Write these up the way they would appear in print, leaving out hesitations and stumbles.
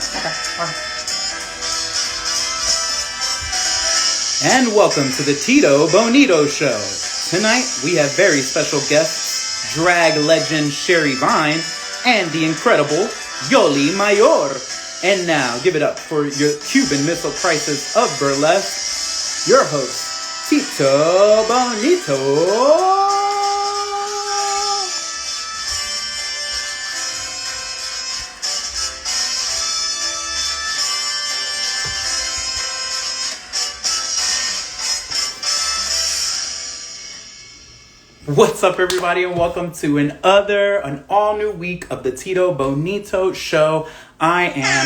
Okay. All right. And welcome to the Tito Bonito Show. Tonight we have very special guests, drag legend Sherry Vine and the incredible Yoli Mayor. And now give it up for your Cuban Missile Crisis of Burlesque, your host, Tito Bonito. What's up, everybody, and welcome to an all-new week of the Tito Bonito Show. I am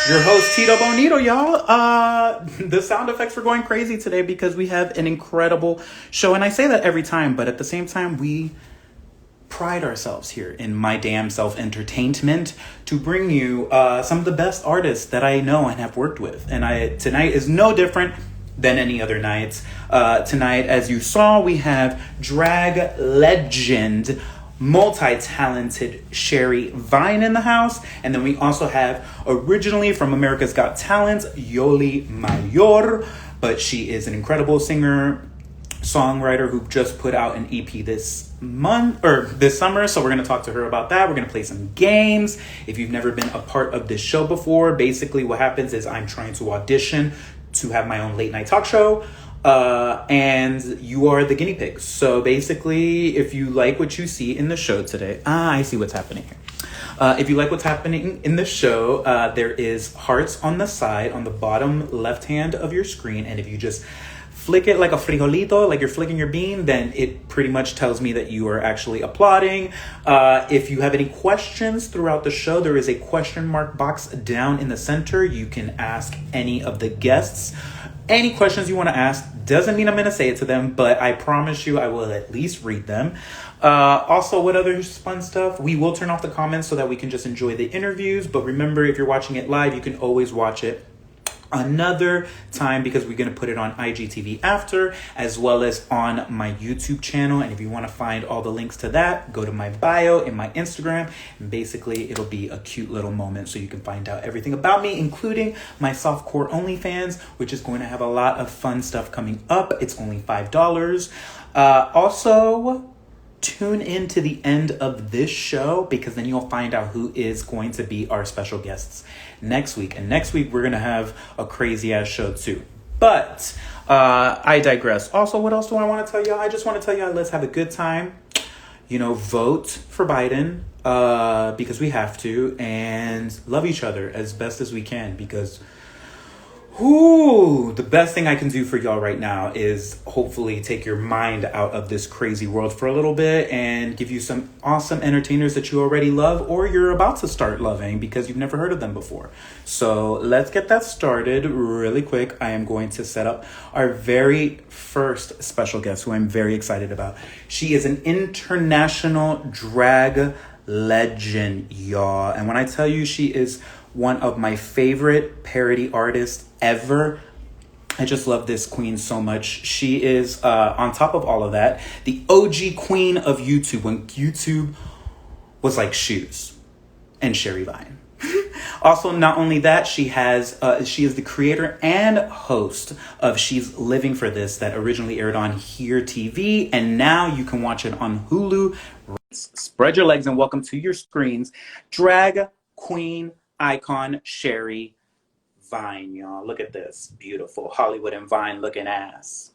your host, Tito Bonito, y'all. The sound effects were going crazy today because we have an incredible show, and I say that every time, but at the same time, we pride ourselves here in my damn self-entertainment to bring you some of the best artists that I know and have worked with, and tonight is no different than any other nights. Tonight, as you saw, we have drag legend, multi-talented Sherry Vine in the house. And then we also have, originally from America's Got Talent, Yoli Mayor. But she is an incredible singer, songwriter who just put out an EP this summer. So we're going to talk to her about that. We're going to play some games. If you've never been a part of this show before, basically what happens is I'm trying to audition to have my own late night talk show, and you are the guinea pigs. So basically, if you like what you see in the show today, I see what's happening here. If you like what's happening in the show, there is hearts on the side, on the bottom left hand of your screen, and if you just flick it like a frijolito, like you're flicking your bean, then it pretty much tells me that you are actually applauding. If you have any questions throughout the show, there is a question mark box down in the center. You can ask any of the guests any questions you want to ask. Doesn't mean I'm going to say it to them, but I promise you I will at least read them. Also, what other fun stuff? We will turn off the comments so that we can just enjoy the interviews. But remember, if you're watching it live, you can always watch it another time because we're going to put it on IGTV after, as well as on my YouTube channel. And if you want to find all the links to that, go to my bio in my Instagram, and basically it'll be a cute little moment so you can find out everything about me, including my softcore OnlyFans, which is going to have a lot of fun stuff coming up. It's only $5. Also, tune in to the end of this show because then you'll find out who is going to be our special guests next week. And next week, we're going to have a crazy ass show too. But I digress. Also, what else do I want to tell y'all? I just want to tell y'all, let's have a good time. You know, vote for Biden because we have to, and love each other as best as we can because the best thing I can do for y'all right now is hopefully take your mind out of this crazy world for a little bit and give you some awesome entertainers that you already love or you're about to start loving because you've never heard of them before. So let's get that started really quick. I am going to set up our very first special guest who I'm very excited about. She is an international drag legend, y'all. And when I tell you she is one of my favorite parody artists ever, I just love this queen so much. She is, on top of all of that, the OG queen of YouTube when YouTube was like shoes, and Sherry Vine. Also, not only that, she is the creator and host of She's Living for This that originally aired on Here TV, and now you can watch it on Hulu. Spread your legs and welcome to your screens, drag queen icon Sherry Vine, y'all. Look at this beautiful Hollywood and Vine looking ass.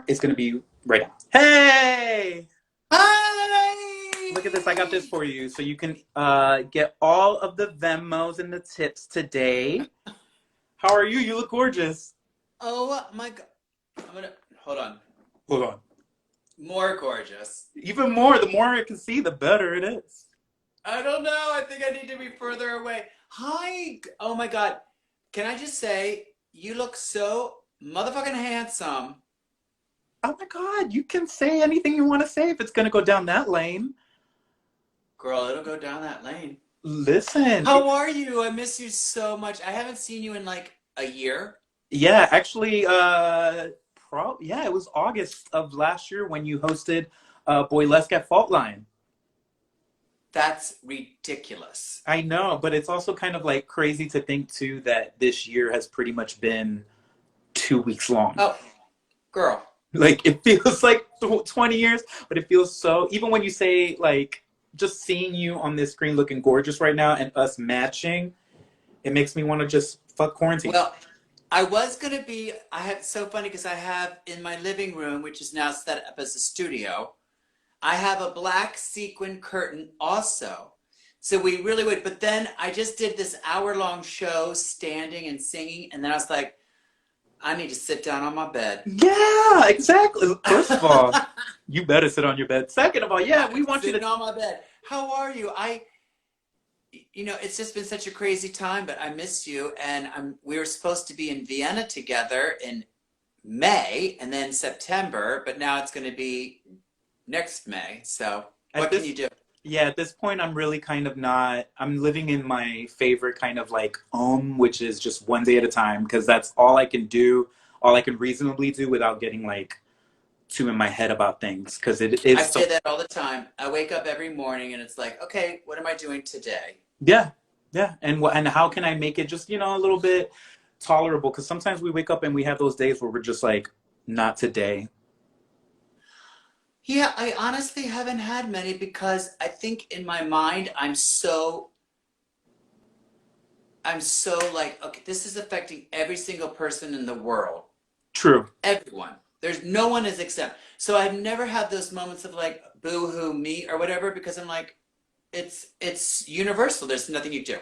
It's gonna be right now. Hey! Hi! Look at this. I got this for you so you can get all of the Venmos and the tips today. How are you? You look gorgeous. Oh my god. Hold on. Hold on. More gorgeous. Even more. The more I can see, the better it is. I don't know. I think I need to be further away. Hi. Oh my god. Can I just say, you look so motherfucking handsome. Oh my god. You can say anything you want to say if it's going to go down that lane. Girl, it'll go down that lane. Listen. How are you? I miss you so much. I haven't seen you in like a year. Yeah, actually, it was August of last year when you hosted Boylesque at Fault Line. That's ridiculous. I know, but it's also kind of like crazy to think too that this year has pretty much been 2 weeks long. Oh, girl. Like it feels like 20 years, but it feels so. Even when you say like just seeing you on this screen looking gorgeous right now and us matching, it makes me want to just fuck quarantine. Well, I was gonna be. I have so funny because I have in my living room, which is now set up as a studio. I have a black sequin curtain also. So we really would. But then I just did this hour-long show standing and singing, and then I was like, I need to sit down on my bed. Yeah, exactly. First of all, you better sit on your bed. Second of all, yeah, we want you Sitting to. on my bed. How are you? It's just been such a crazy time, but I miss you. And we were supposed to be in Vienna together in May and then September, but now it's going to be next May. So At what can this, you do? yeah, at this point, I'm really kind of not. I'm living in my favorite kind of like which is just one day at a time, because that's all I can do, all I can reasonably do without getting like too in my head about things, because it I is so. say that all the time. I wake up every morning and it's like, okay, what am I doing today? Yeah, yeah, and how can I make it just a little bit tolerable? Because sometimes we wake up and we have those days where we're just like, not today. Yeah, I honestly haven't had many because I think in my mind I'm so like, okay, this is affecting every single person in the world. True. Everyone. There's no one is exempt. So I've never had those moments of like boo hoo me or whatever because I'm like, it's universal. There's nothing you do.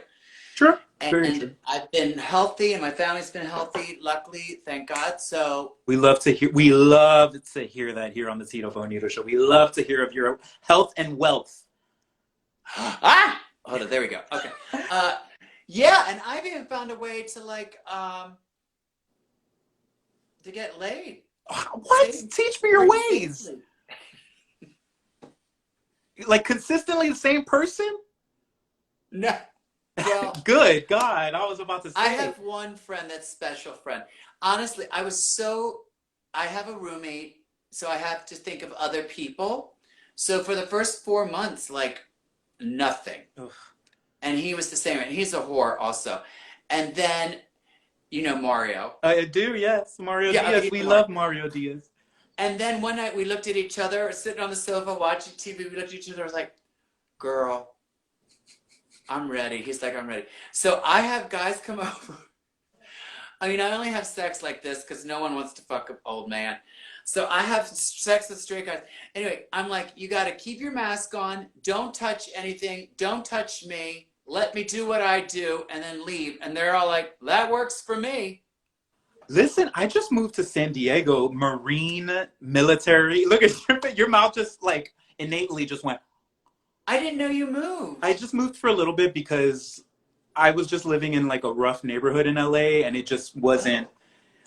True. Very And true. I've been healthy and my family's been healthy, luckily, thank God. So We love to hear that here on the Tito Bonito Show. We love to hear of your health and wealth. hold on, there we go. Okay. Uh yeah, and I've even found a way to like to get laid. What? Safe, Teach me your pretty ways. safely. Like consistently the same person? No. Well, Good God, I was about to I say. have one friend that's special friend. Honestly, I have a roommate, so I have to think of other people. So for the first 4 months, like nothing. Ugh. And he was the same, and he's a whore also. And then, Mario. I do, yes. Mario Yeah, okay, Diaz. you We know Mario. love Mario Diaz. And then one night we looked at each other, sitting on the sofa watching TV. We looked at each other, I was like, girl, I'm ready. He's like, I'm ready. So I have guys come over. I mean, I only have sex like this because no one wants to fuck an old man. So I have sex with straight guys. Anyway, I'm like, you got to keep your mask on. Don't touch anything. Don't touch me. Let me do what I do and then leave. And they're all like, that works for me. Listen, I just moved to San Diego, Marine military. Look at your mouth just like innately just went. I didn't know you I moved. just moved for a little bit because I was just living in like a rough neighborhood in LA, and it just wasn't, Oh,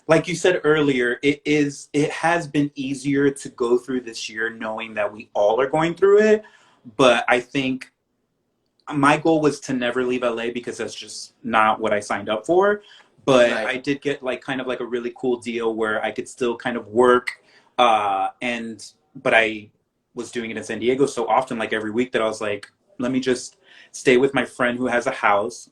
like you said earlier, it has been easier to go through this year knowing that we all are going through it. But I think my goal was to never leave LA because that's just not what I signed up for. But right. I did get like kind of like a really cool deal where I could still kind of work, and but I was doing it in San Diego so often, like every week, that I was like, let me just stay with my friend who has a house.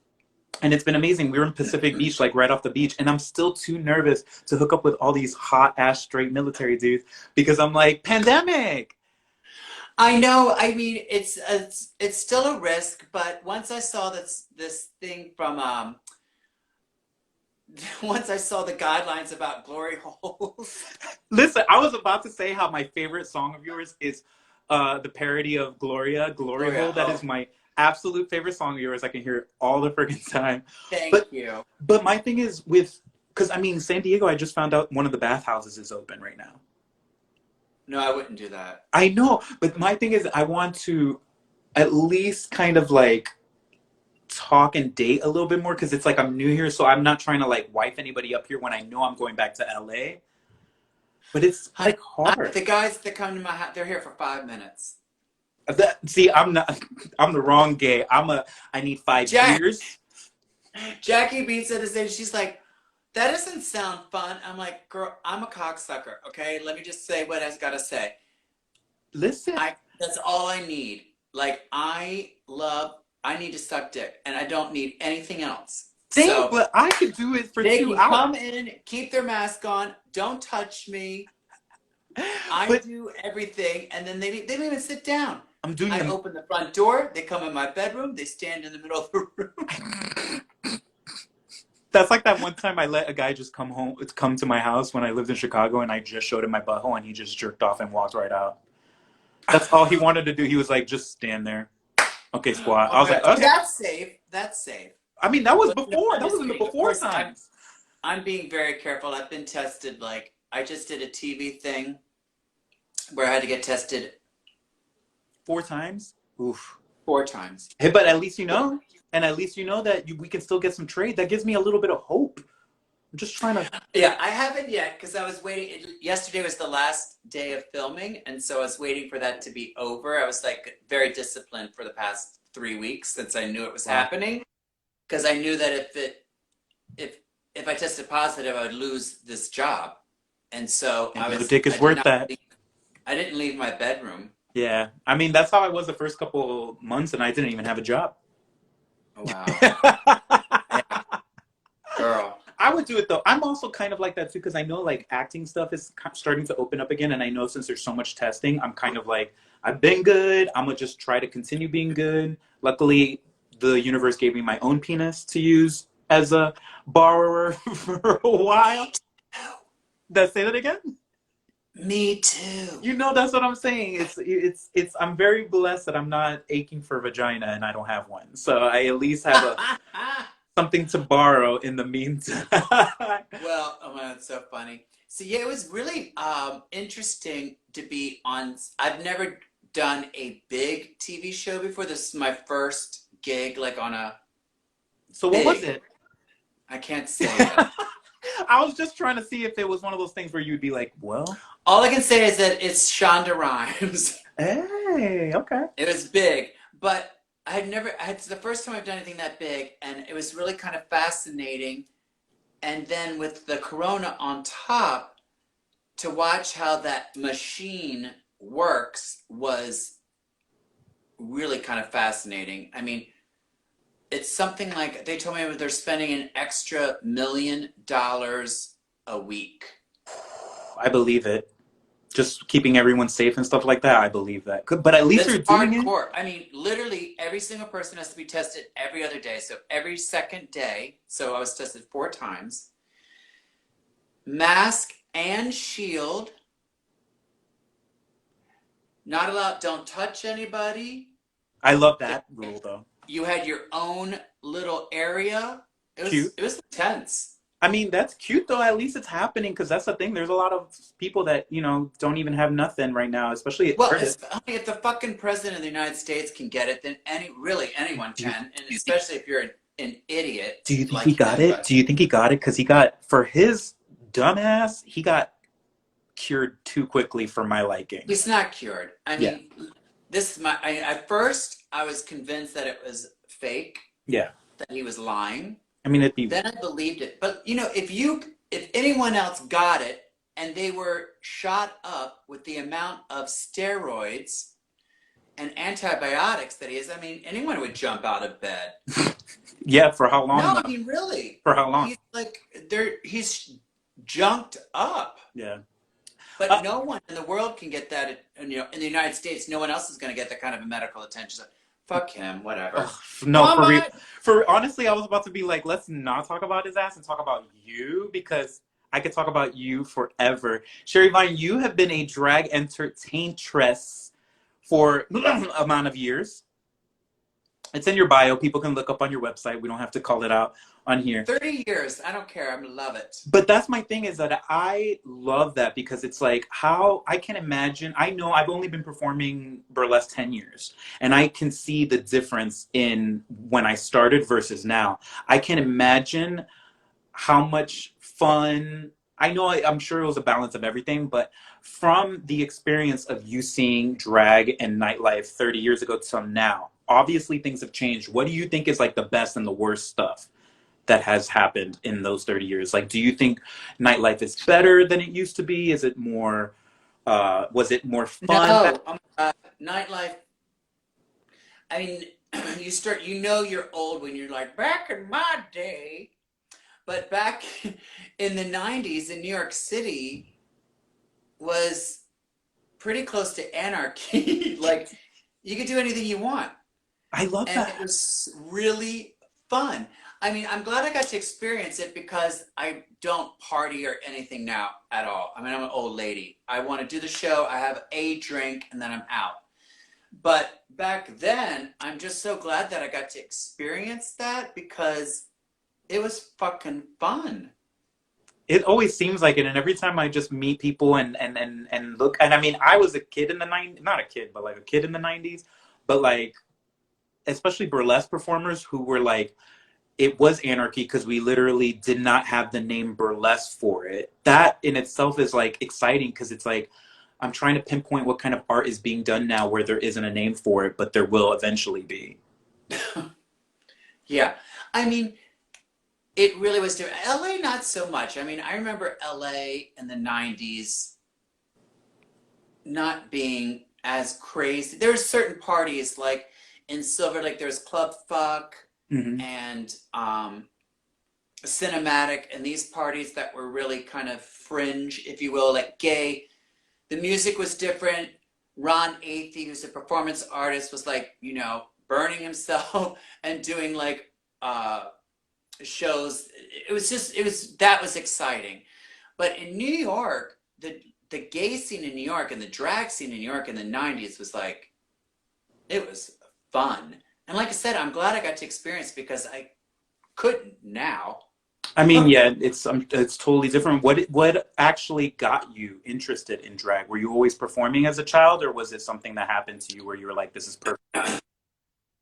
And it's been amazing. We were in Pacific Beach, like right off the beach, and I'm still too nervous to hook up with all these hot ass straight military dudes because I'm like, pandemic. I know. I mean, it's still a risk, but once I saw this thing from once I saw the guidelines about glory holes. Listen, I was about to say how my favorite song of yours is the parody of Gloria, Glory Gloria, Hole. That is oh, my absolute favorite song of yours. I can hear it all the freaking time. thank But you. but my thing is with, because I mean San Diego, I just found out one of the bathhouses is open right now. No, I wouldn't do that. I know, but my thing is I want to at least kind of like talk and date a little bit more, because it's like I'm new here, so I'm not trying to like wife anybody up here when I know I'm going back to LA. But it's Honey, like hard. the guys that come to my house, they're here for 5 minutes. See, I'm not. I'm the wrong gay. I need five Jack, years. Jackie Bean said this, and she's like, that doesn't sound fun. I'm like, girl, I'm a cocksucker. Okay, let me just say what I've got to say. Listen, That's all I need. Like I need to suck dick, and I don't need anything else. Same, So but I could do it for they two can come hours. in, keep their mask on, don't touch me. I But do everything, and then they don't even sit down. I'm doing I them. open the front door, they come in my bedroom, they stand in the middle of the room. That's like that one time I let a guy just come to my house when I lived in Chicago, and I just showed him my butthole, and he just jerked off and walked right out. That's all he wanted to do. He was like, just stand there. Okay, squat. Oh I was my like, god. See, okay. that's safe. That's safe. I mean, that was But no, before. I'm That was just in the kidding. Of before course, times. I'm being very careful. I've been tested. Like I just did a TV thing where I had to get tested 4 times. Oof. 4 times. Hey, but at least you know, and at least you know that we can still get some trade. That gives me a little bit of hope. I'm just trying to. Yeah, I haven't yet because I was waiting. Yesterday was the last day of filming, and so I was waiting for that to be over. I was like very disciplined for the past 3 weeks since I knew it was Wow. happening because I knew that if if I tested positive, I would lose this job, and so And no dick is worth that. I didn't leave my bedroom. Yeah, I mean that's how I was the first couple months, and I didn't even have a job. Oh, wow, yeah, girl. I would do it though. I'm also kind of like that too because I know like acting stuff is starting to open up again, and I know since there's so much testing, I'm kind of like I've been good. I'm gonna just try to continue being good. Luckily, the universe gave me my own penis to use as a borrower for a while. Did I say that again? Me too. You know, that's what I'm saying. It's. I'm very blessed that I'm not aching for vagina and I don't have one. So I at least have a something to borrow in the meantime. Well, oh man, that's so funny. So yeah, it was really interesting to be on. I've never done a big TV show before. This is my first gig, like on a So what was big. it? I can't say it. I was just trying to see if it was one of those things where you'd be like, well, All I can say is that it's Shonda Rhimes. hey, okay. It was big, but it's the first time I've done anything that big, and it was really kind of fascinating. And then with the corona on top, to watch how that machine works was really kind of fascinating. I mean, it's something like they told me they're spending an extra $1 million a week. I believe it. Just keeping everyone safe and stuff like that. I believe that. But at least That's you're doing it. hardcore. I mean, literally every single person has to be tested every other day. So every second day. So I was tested 4 times. Mask and shield. Not allowed. Don't touch anybody. I love that rule though. You had your own little area. Cute. It was intense. I mean, that's cute though. At least it's happening because that's the thing. There's a lot of people that don't even have nothing right now, especially Well, artists. if the fucking president of the United States can get it, then anyone can, and especially if you're an idiot. Do you think like he got him, it? but- Do you think he got it? Because he got for his dumbass, he got cured too quickly for my liking. He's not cured. I mean, this is at first I was convinced that it was fake, Yeah. that he was lying. I mean, it'd be. Then I believed it. But if anyone else got it and they were shot up with the amount of steroids and antibiotics that he is, I mean, anyone would jump out of bed. Yeah, for how long? No, though? I mean, really. For how long? He's he's junked up. Yeah. But no one in the world can get that. In the United States, no one else is going to get that kind of medical attention. So, fuck him, whatever. No, for honestly, I was about to be like, let's not talk about his ass and talk about you because I could talk about you forever. Sherry Vine, you have been a drag entertaintress for amount of years. It's in your bio. People can look up on your website. We don't have to call it out on here. 30 years. I don't care. I love it. But that's my thing is that I love that because it's like how I can imagine. I know I've only been performing burlesque 10 years and I can see the difference in when I started versus now. I can imagine how much fun. I'm sure it was a balance of everything, but from the experience of you seeing drag and nightlife 30 years ago to now, obviously things have changed. What do you think is like the best and the worst stuff that has happened in those 30 years? Like, do you think nightlife is better than it used to be? Is it more, was it more fun? No, nightlife I mean, you know you're old when you're like, back in my day. But back in the 90s in New York City was pretty close to anarchy. Like, you could do anything you want. I love And it that. was really fun. I mean, I'm glad I got to experience it because I don't party or anything now at all. I mean, I'm an old lady. I want to do the show, I have a drink, and then I'm out. But back then, I'm just so glad that I got to experience that because it was fucking fun. It always seems like it, and every time I just meet people and look, and I mean, I was a kid in the '90s, not a kid, but like a kid in the '90s, but like especially burlesque performers who were like, it was anarchy because we literally did not have the name burlesque for it. That in itself is like exciting because it's like I'm trying to pinpoint what kind of art is being done now where there isn't a name for it, but there will eventually be. Yeah. I mean, it really was different. LA, not so much. I mean, I remember LA in the 90s not being as crazy. There were certain parties like in Silver Lake, there's Club Fuck Hmm. and Cinematic, and these parties that were really kind of fringe, if you will, like gay. The music was different. Ron Athey, who's a performance artist, was like, burning himself and doing like shows. That was exciting. But in New York, the gay scene in New York and the drag scene in New York in the 90s was like, it was fun. And like I said, I'm glad I got to experience it because I couldn't now. I mean, yeah, it's totally different. What actually got you interested in drag? Were you always performing as a child, or was it something that happened to you where you were like, "This is perfect"?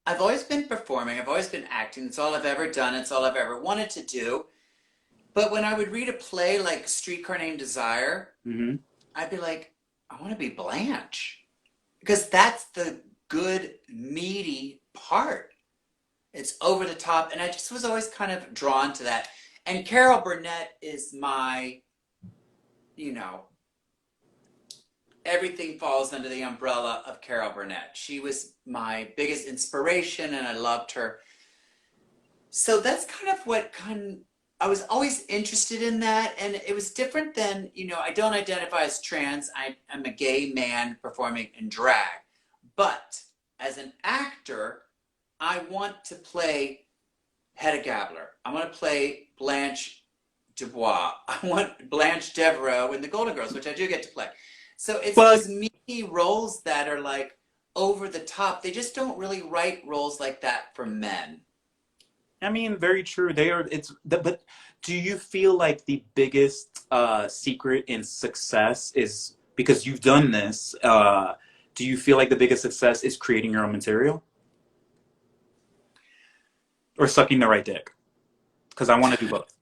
I've always been performing. I've always been acting. It's all I've ever done. It's all I've ever wanted to do. But when I would read a play like Streetcar Named Desire, Hmm. I'd be like, I want to be Blanche. Because that's the good, meaty part. It's over the top. And I just was always kind of drawn to that. And Carol Burnett is my, you know, everything falls under the umbrella of Carol Burnett. She was my biggest inspiration and I loved her. So that's kind of I was always interested in that, and it was different than, I don't identify as trans. I'm a gay man performing in drag. But as an actor, I want to play Hedda Gabler. I want to play Blanche Dubois. I want Blanche Devereaux in The Golden Girls, which I do get to play. So it's Well, these meaty roles that are like over the top. They just don't really write roles like that for men. I mean, very true. They are. But do you feel like the biggest secret in success is because you've done this? Do you feel like the biggest success is creating your own material or sucking the right dick? Because I want to do both.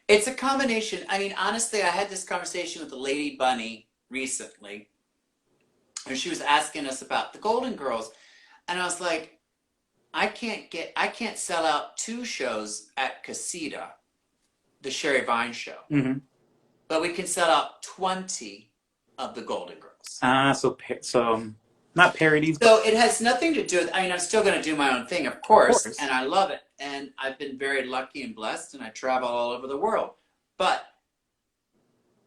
It's a combination. I mean, honestly, I had this conversation with a lady bunny recently, and she was asking us about the Golden Girls, and I was like, I can't sell out 2 shows at Casita, the Sherry Vine show, Hmm. but we can sell out 20 of the Golden Girls. So not parodies, but So it has nothing to do with, I mean, I'm still going to do my own thing, of of course, and course. I love it. And I've been very lucky and blessed, and I travel all over the world. But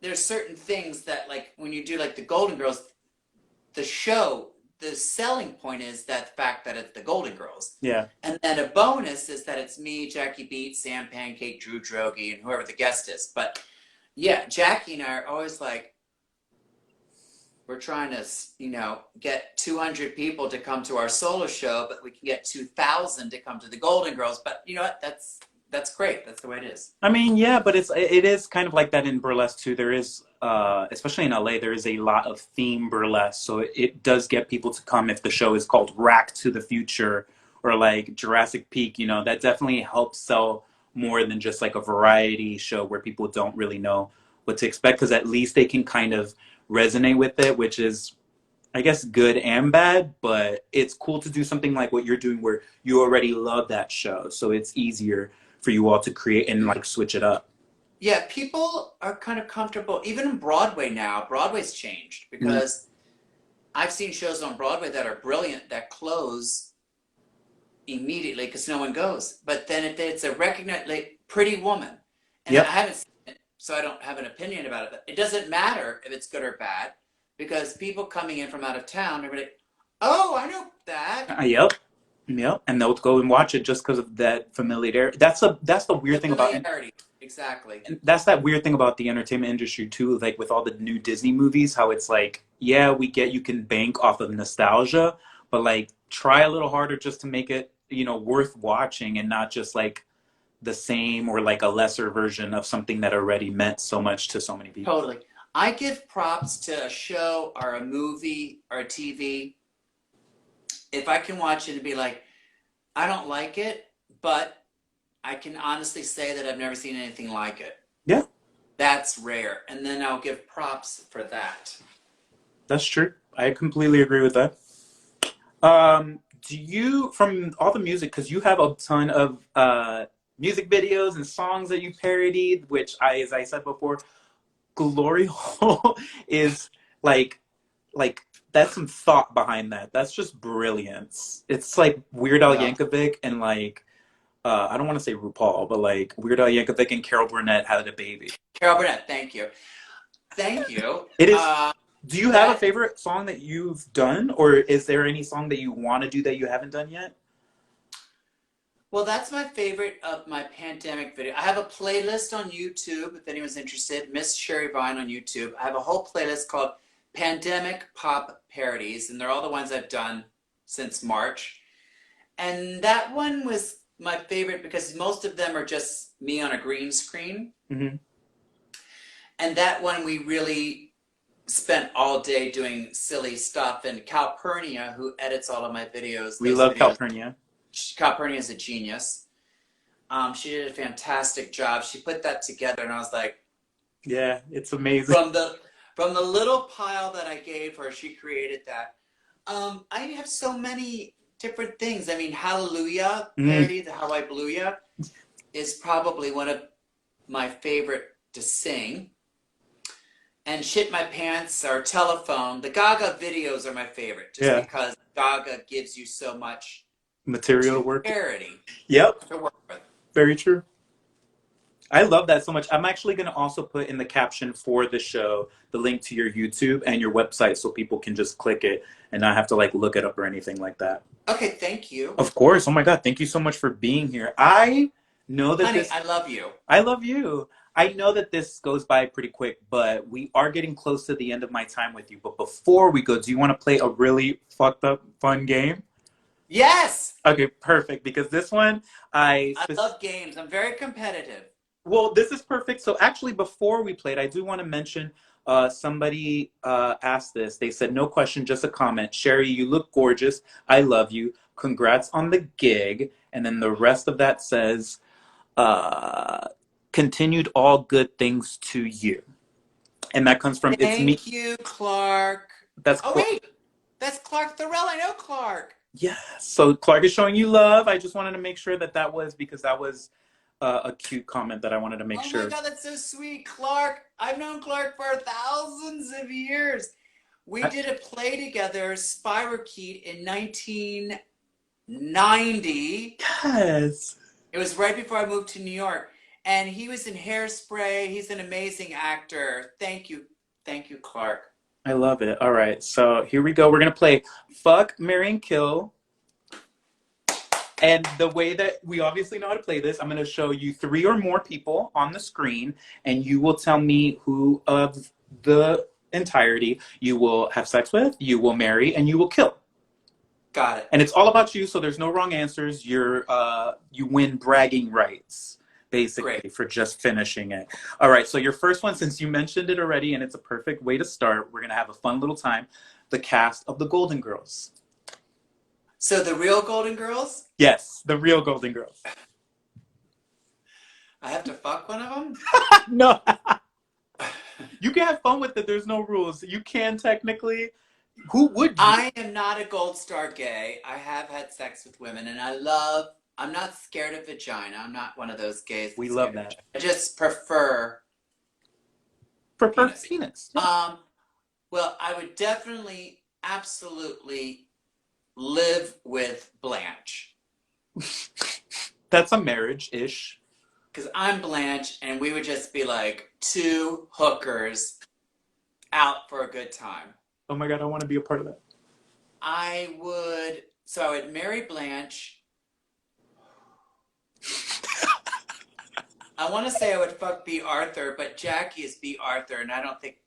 there's certain things that, like, when you do, like, the Golden Girls, the show, the selling point is that the fact that it's the Golden Girls. Yeah. And then a bonus is that it's me, Jackie Beat, Sam Pancake, Drew Drogi, and whoever the guest is. But yeah, Jackie and I are always like, we're trying to, get 200 people to come to our solo show, but we can get 2,000 to come to the Golden Girls. But you know what? That's great. That's the way it is. I mean, yeah, but it is kind of like that in burlesque too. There is, especially in LA, there is a lot of theme burlesque, so it does get people to come if the show is called Rack to the Future or like Jurassic Peak. That definitely helps sell more than just like a variety show where people don't really know what to expect because at least they can kind of resonate with it, which is, I guess, good and bad. But it's cool to do something like what you're doing where you already love that show, so it's easier for you all to create and like switch it up. Yeah, people are kind of comfortable. Even in Broadway now, Broadway's changed Mhm. because I've seen shows on Broadway that are brilliant that close immediately because no one goes. But then if it's a recognized, like Pretty Woman, and I Yep. haven't seen it, so I don't have an opinion about it. But it doesn't matter if it's good or bad because people coming in from out of town are like, oh, I know that. Yep. Yep. And they'll go and watch it just because of that familiarity. That's the weird The thing about familiarity. Exactly. and that's that weird thing about the entertainment industry too, like with all the new Disney movies, how it's like, yeah, we get you can bank off of nostalgia, but like try a little harder just to make it, worth watching and not just like the same or like a lesser version of something that already meant so much to so many people. Totally. I give props to a show or a movie or a TV if I can watch it and be like, I don't like it, but I can honestly say that I've never seen anything like it. Yeah, That's rare. And then I'll give props for that. that's true. I completely agree with that. Do you, from all the music, because you have a ton of music videos and songs that you parodied, which as I said before, Glory Hole is like, like that's some thought behind that. That's just brilliance. It's like Weird Al Well, Yankovic and like, I don't want to say RuPaul, but like Weird Al Yankovic and Carol Burnett had a baby. Carol Burnett, thank you. Thank you. It is. Do you have a That favorite song that you've done, or is there any song that you want to do that you haven't done yet? Well, that's my favorite of my pandemic video. I have a playlist on YouTube if anyone's interested. Miss Sherry Vine on YouTube. I have a whole playlist called Pandemic Pop Parodies, and they're all the ones I've done since March. And that one was my favorite because most of them are just me on a green screen. Hmm. And that one we really spent all day doing silly stuff. And Calpurnia, who edits all of my videos, We those love videos, Calpurnia. Calpurnia is a genius. She did a fantastic job. She put that together, and I was like, Yeah, it's amazing. from the little pile that I gave her, she created that. I have so many different things. I mean, Hallelujah Mm, parody, the How I Blew Ya, is probably one of my favorite to sing. And Shit My Pants or Telephone. The Gaga videos are my favorite, just yeah, because Gaga gives you so much material to work. parody Yep, to work with. very true. I love that so much. I'm actually going to also put in the caption for the show the link to your YouTube and your website so people can just click it and not have to like look it up or anything like that. Okay, thank you. Of course. Oh my God. Thank you so much for being here. I know that Honey, this, I love you. I love you. I know that this goes by pretty quick, but we are getting close to the end of my time with you. But before we go, do you want to play a really fucked up fun game? Yes! Okay, perfect. Because this one, I love games. I'm very competitive. well, this is perfect. So actually, before we played, I do want to mention somebody asked this. They said, no question, just a comment. Sherry, you look gorgeous. I love you. Congrats on the gig. And then the rest of that says, uh, continued all good things to you. And that comes from, it's me. Thank you, Clark. That's Oh, wait. That's Clark Thorell. I know Clark. yeah. So Clark is showing you love. I just wanted to make sure that that was because that was a cute comment that I wanted to make Oh sure. my God, that's so sweet. Clark. I've known Clark for thousands of years. We I- did a play together, Spirochete, in 1990. yes. It was right before I moved to New York. And he was in Hairspray. He's an amazing actor. Thank you. Thank you, Clark. I love it. All right. So here we go. We're going to play Fuck, Marry, and Kill. And the way that we obviously know how to play this, I'm going to show you 3 or more people on the screen, and you will tell me who of the entirety you will have sex with, you will marry, and you will kill. Got it. And it's all about you, so there's no wrong answers. You win bragging rights, basically, Great. for just finishing it. All right, so your first one, since you mentioned it already, and it's a perfect way to start, we're going to have a fun little time. The cast of the Golden Girls. So the real Golden Girls? Yes, the real Golden Girls. I have to fuck one of them? No, you can have fun with it. There's no rules. You can technically. Who would you? I am not a gold star gay. I have had sex with women, and I'm not scared of vagina. I'm not one of those gays. We that's love scared of that. vagina. I just prefer Prefer penis. penis. Well, I would definitely absolutely live with Blanche. That's a marriage-ish. Because I'm Blanche, and we would just be like two hookers out for a good time. Oh my God, I want to be a part of that. I would marry Blanche. I want to say I would fuck B. Arthur, but Jackie is B. Arthur, and I don't think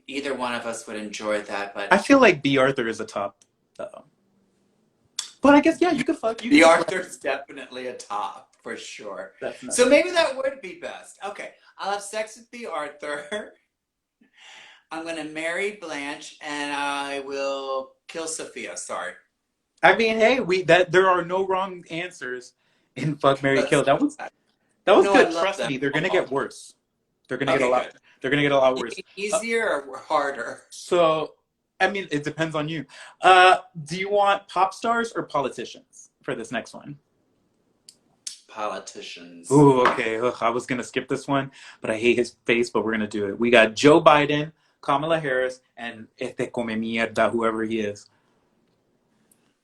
either one of us would enjoy that. I But feel like B. Arthur is a top. But I guess, yeah, you could fuck. You B. could Arthur's definitely a top for sure. definitely. So maybe that would be best. Okay, I'll have sex with B. Arthur. I'm gonna marry Blanche, and I will kill Sophia. Sorry. I mean, hey, there are no wrong answers in Fuck, Marry, Kill. That was No, I good. love Trust them me, they're gonna all. get worse. They're gonna get a Okay, lot. good. They're gonna get a lot You worse. mean easier or harder? So, I mean, it depends on you. Do you want pop stars or politicians for this next one? Politicians. Ooh, okay. Ugh, I was gonna skip this one, but I hate his face. But we're gonna do it. We got Joe Biden, Kamala Harris, and este come mierda, whoever he is.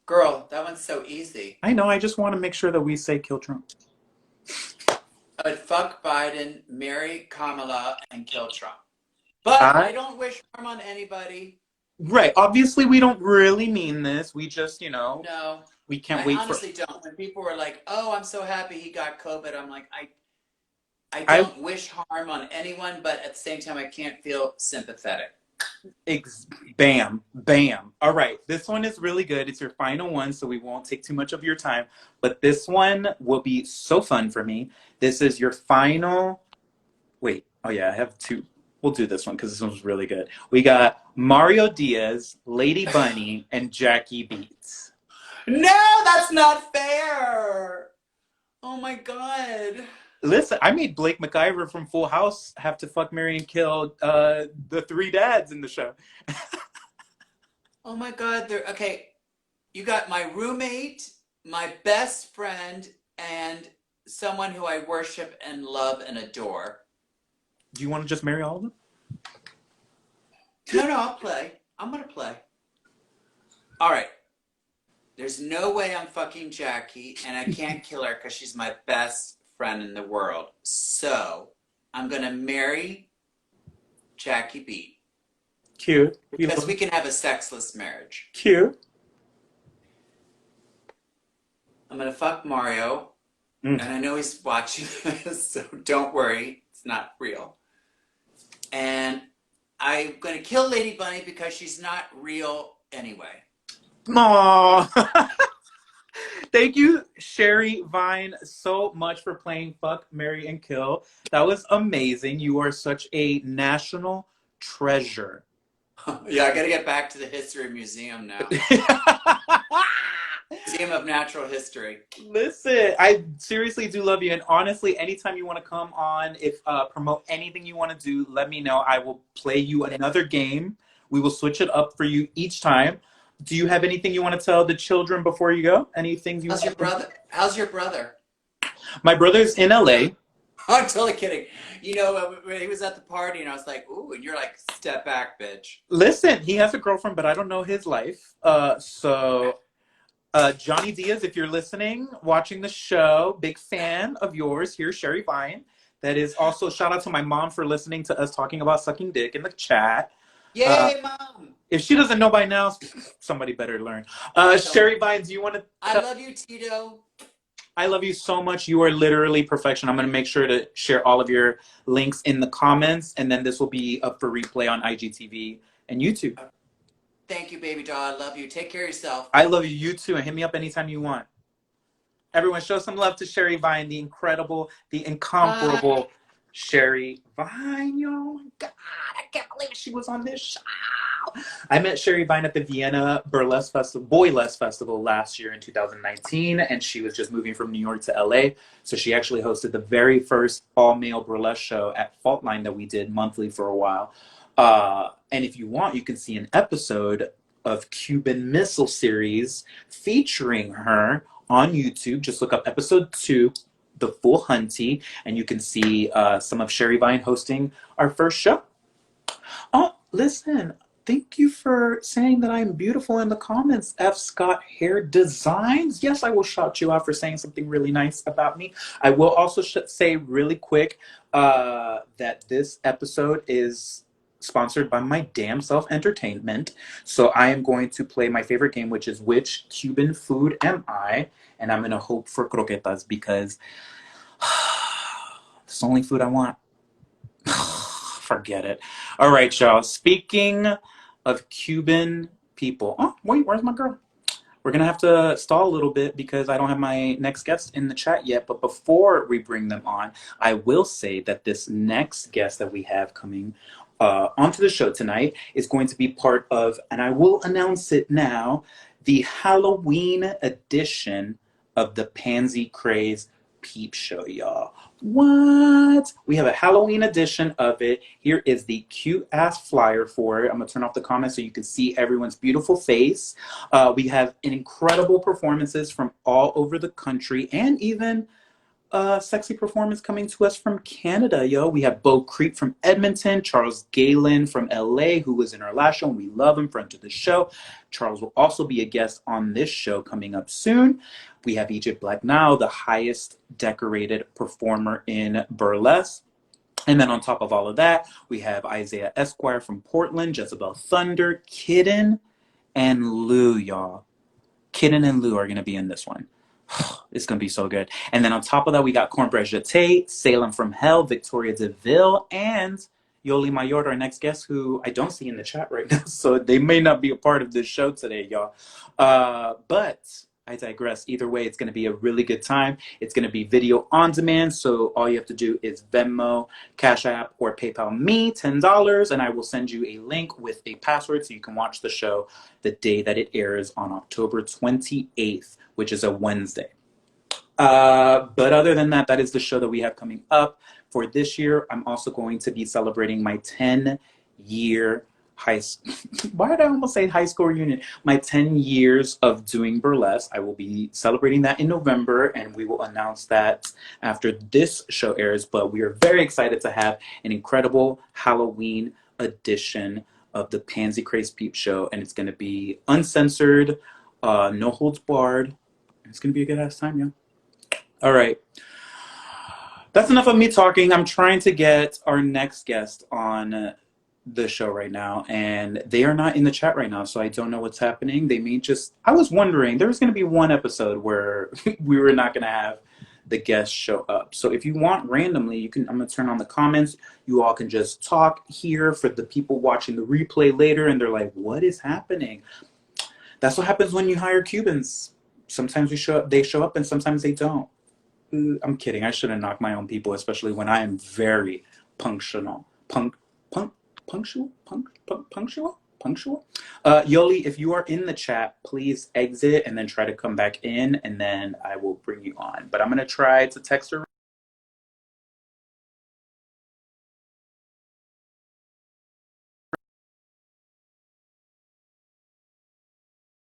Girl, that one's so easy. I know. I just want to make sure that we say kill Trump. I would fuck Biden, marry Kamala, and kill Trump. But I I don't wish harm on anybody. Right. Obviously, we don't really mean this. We just, No, we can't I wait honestly don't. When people were like, "Oh, I'm so happy he got COVID," I'm like, I I don't wish harm on anyone, but at the same time, I can't feel sympathetic. bam, bam. All right. This one is really good. It's your final one, so we won't take too much of your time. But this one will be so fun for me. This is your final. Wait. Oh, yeah. I have two. We'll do this one because this one's really good. We got Mario Diaz, Lady Bunny, and Jackie Beats. No, that's not fair. Oh my God. Listen, I made Blake McIver from Full House have to fuck, marry, and kill the three dads in the show. Oh my God. Okay. You got my roommate, my best friend, and someone who I worship and love and adore. Do you want to just marry all of them? No, I'll play. I'm gonna play. All right. There's no way I'm fucking Jackie, and I can't kill her because she's my best friend in the world. So I'm gonna marry Jackie B. Cute. Because we can have a sexless marriage. Cute. I'm gonna fuck Mario, and I know he's watching this, so don't worry, it's not real. And I'm gonna kill Lady Bunny because she's not real anyway. Aww. Thank you, Sherry Vine, so much for playing Fuck, Marry, and Kill. That was amazing. You are such a national treasure. Yeah, I gotta get back to the History Museum now. Museum of Natural History. Listen, I seriously do love you. And honestly, anytime you want to come on, if promote anything you want to do, let me know. I will play you another game. We will switch it up for you each time. Do you have anything you want to tell the children before you go? Anything you How's your brother? How's your brother? My brother's in LA. I'm totally kidding. You know, when he was at the party, and I was like, "Ooh," and you're like, "Step back, bitch." Listen, he has a girlfriend, but I don't know his life. Johnny Diaz, if you're listening, watching the show, big fan of yours. Here's Sherry Vine. That is also shout out to my mom for listening to us talking about sucking dick in the chat. Yay, Mom! If she doesn't know by now, somebody better learn. Sherry Vine, do you want to? I love you, Tito. I love you so much. You are literally perfection. I'm going to make sure to share all of your links in the comments, and then this will be up for replay on IGTV and YouTube. Thank you, baby doll. I love you. Take care of yourself. I love you too, and hit me up anytime you want. Everyone, show some love to Sherry Vine, the incredible, the incomparable Sherry Vine. Oh my God, I can't believe she was on this show. I met Sherry Vine at the Vienna Burlesque Festival, Boylesque Festival last year in 2019, and she was just moving from New York to LA. So she actually hosted the very first all-male burlesque show at Fault Line that we did monthly for a while. And if you want, you can see an episode of Cuban Missile series featuring her on YouTube. Just look up episode 2, The Full Hunty, and you can see some of Sherry Vine hosting our first show. Oh, listen, thank you for saying that I'm beautiful in the comments. F. Scott Hair Designs. Yes, I will shout you out for saying something really nice about me. I will also say really quick that this episode is sponsored by my damn self entertainment. So I am going to play my favorite game, which is which Cuban food am I? And I'm gonna hope for croquetas because it's the only food I want. Forget it. All right, y'all. Speaking of Cuban people. Oh, wait, where's my girl? We're going to have to stall a little bit because I don't have my next guest in the chat yet. But before we bring them on, I will say that this next guest that we have coming onto the show tonight is going to be part of, and I will announce it now, the Halloween edition of the Pansy Craze Peep Show, y'all. What? We have a Halloween edition of it. Here is the cute ass flyer for it. I'm gonna turn off the comments so you can see everyone's beautiful face. We have incredible performances from all over the country and even a sexy performance coming to us from Canada, yo. We have Bo Creep from Edmonton, Charles Galen from LA, who was in our last show, and we love him, friend to the show. Charles will also be a guest on this show coming up soon. We have Egypt Black now, the highest decorated performer in burlesque. And then on top of all of that, we have Isaiah Esquire from Portland, Jezebel Thunder, Kidden, and Lou, y'all. Kidden and Lou are going to be in this one. It's going to be so good. And then on top of that, we got Cornbread Jete, Salem from Hell, Victoria DeVille, and Yoli Mayor, our next guest, who I don't see in the chat right now. So they may not be a part of this show today, y'all. But I digress. Either way, it's going to be a really good time. It's going to be video on demand. So all you have to do is Venmo, Cash App, or PayPal me $10, and I will send you a link with a password so you can watch the show the day that it airs on October 28th, which is a Wednesday. But other than that, that is the show that we have coming up for this year. I'm also going to be celebrating my 10-year why did I almost say high school reunion? My 10 years of doing burlesque. I will be celebrating that in November, and we will announce that after this show airs. But we are very excited to have an incredible Halloween edition of the Pansy Craze Peep Show, and it's going to be uncensored, no holds barred. It's going to be a good ass time, yeah. All right. That's enough of me talking. I'm trying to get our next guest on the show right now, and they are not in the chat right now, so I don't know what's happening. They may just, I was wondering, there was going to be one episode where we were not going to have the guests show up. So if you want randomly, you can, I'm going to turn on the comments. You all can just talk here for the people watching the replay later, and they're like, what is happening? That's what happens when you hire Cubans. Sometimes they show up, and sometimes they don't. I'm kidding. I shouldn't knock my own people, especially when I am very punctual. Punctual? Yoli, if you are in the chat, please exit and then try to come back in, and then I will bring you on. But I'm going to try to text her.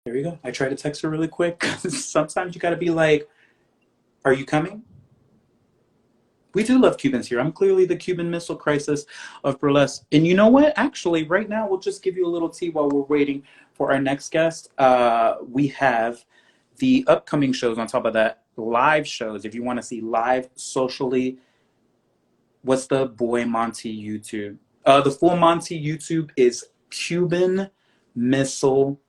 There you go. I tried to text her really quick. Sometimes you got to be like, are you coming? We do love Cubans here. I'm clearly the Cuban Missile Crisis of burlesque. And you know what? Actually, right now, we'll just give you a little tea while we're waiting for our next guest. We have the upcoming shows on top of that, live shows. If you want to see live socially, what's the boy Monty YouTube? The full Monty YouTube is Cuban Missile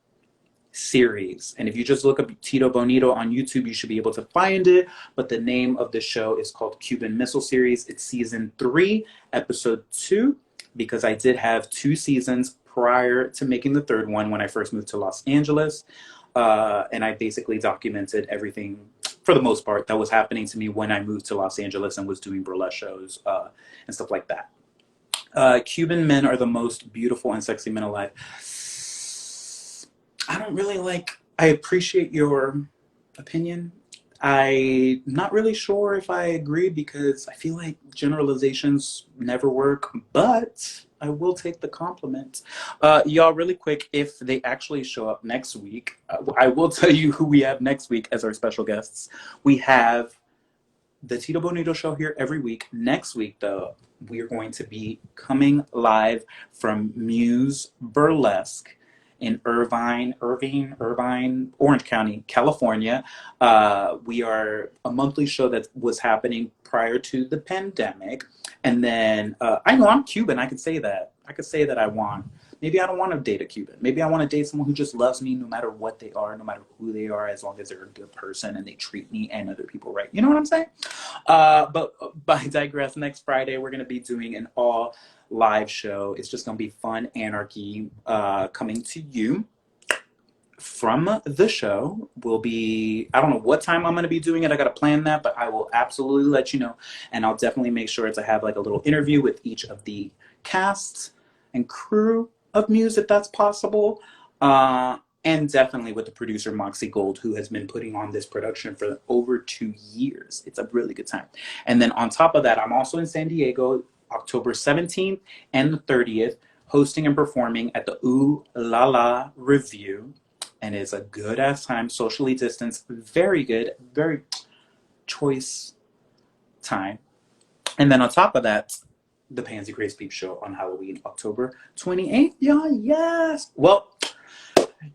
Series, and if you just look up Tito Bonito on YouTube, you should be able to find it. But the name of the show is called Cuban Missile Series. It's season 3, episode 2, because I did have 2 seasons prior to making the 3rd one when I first moved to Los Angeles, and I basically documented everything for the most part that was happening to me when I moved to Los Angeles and was doing burlesque shows and stuff like that. Cuban men are the most beautiful and sexy men alive. I don't really I appreciate your opinion. I'm not really sure if I agree because I feel like generalizations never work, but I will take the compliment. Y'all, really quick, if they actually show up next week, I will tell you who we have next week as our special guests. We have the Tito Bonito show here every week. Next week, though, we are going to be coming live from Muse Burlesque in Irvine, Orange County, California. We are a monthly show that was happening prior to the pandemic. And then I know I'm Cuban. I could say that. I could say that I want. Maybe I don't want to date a Cuban. Maybe I want to date someone who just loves me no matter what they are, no matter who they are, as long as they're a good person and they treat me and other people right. You know what I'm saying? But I digress. Next Friday, we're going to be doing an all live show. It's just going to be fun anarchy coming to you from the show. Will be, I don't know what time I'm going to be doing it. I got to plan that, but I will absolutely let you know. And I'll definitely make sure to have like a little interview with each of the casts and crew of Muse if that's possible. And definitely with the producer Moxie Gold, who has been putting on this production for over 2 years. It's a really good time. And then on top of that, I'm also in San Diego, October 17th and the 30th, hosting and performing at the Ooh La La Review. And it's a good ass time, socially distanced, very good, very choice time. And then on top of that, the Pansy Grace Peep Show on Halloween, October 28th. Y'all, yes. Well,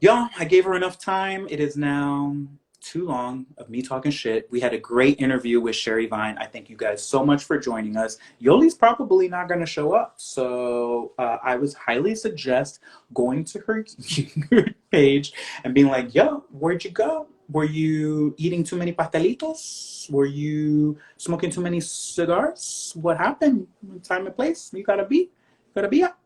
y'all, I gave her enough time. It is now too long of me talking shit. We had a great interview with Sherry Vine. I thank you guys so much for joining us. Yoli's probably not going to show up. So I would highly suggest going to her page and being like, yo, where'd you go? Were you eating too many pastelitos? Were you smoking too many cigars? What happened? Time and place. You gotta be up.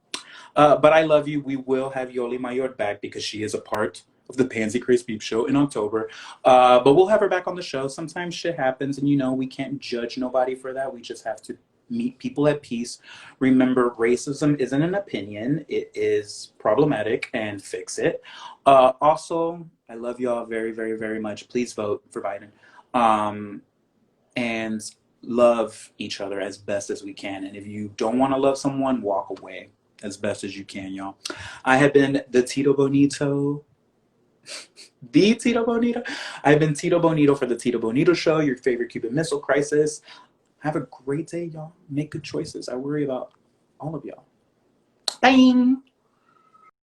But I love you. We will have Yoli Mayor back because she is a part of the Pansy Craze Peep Show in October. But we'll have her back on the show. Sometimes shit happens, and we can't judge nobody for that. We just have to meet people at peace. Remember, racism isn't an opinion. It is problematic, and fix it. Also, I love y'all very, very, very much. Please vote for Biden. And love each other as best as we can. And if you don't want to love someone, walk away as best as you can, y'all. I have been the Tito Bonito. The Tito Bonito. I've been Tito Bonito for the Tito Bonito Show, your favorite Cuban Missile Crisis. Have a great day, y'all. Make good choices. I worry about all of y'all. Bye.